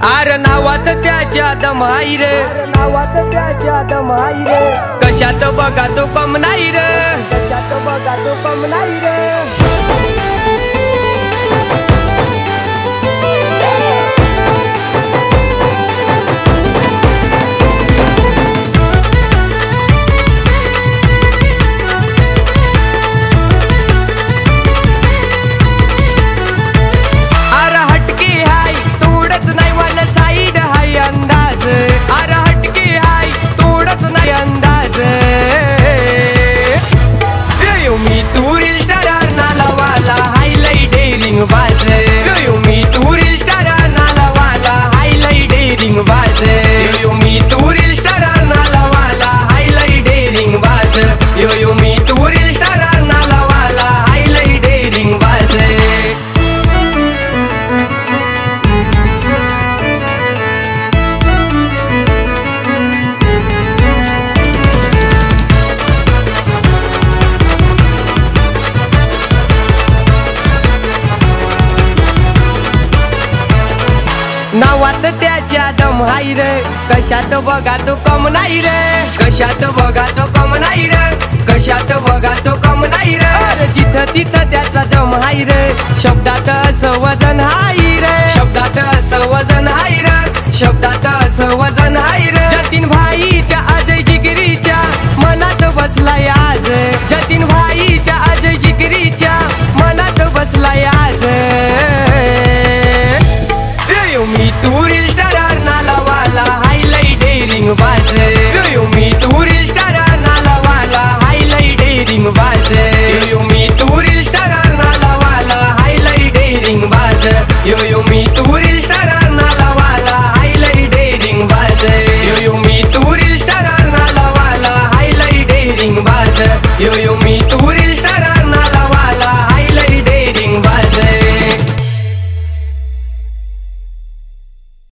R नावात त्याच्या दम हाय रे, नावात त्याच्या दम हाय रे, कशात बघा तो कम नाही रे, कशात बघा तो कम नाही रे। नावात त्याच्या दम हाय रे, कशात बघा तो कम नाही रे, कशात बघा तो कम नाही रे, कशात बघा तो कम नाही रे। जिथं तिथं त्याचा जम हाय रे, शब्दात असं वजन हाय रे, शब्दात असं वजन हाय रे, शब्दात असं वजन हाय रे। जतीन भाईच्या अजय जिगरीच्या मनात बसलाय आज, जतीन भाईच्या अजय जिगरीच्या मनात बसलाय आज। मी टूरिस्ट स्टार नालावाला हायलाइट डेरिंग बाज, मी टूरिस्ट स्टार नालावाला हायलाइट डेरिंग बाज, मी टूरिस्ट स्टार नालावाला हायलाइट डेरिंग बाज, मी टूरिस्ट स्टार नालावाला हायलाइट डेरिंग बाज, मी टूरिस्ट स्टार नालावाला हायलाइट डेरिंग बाज।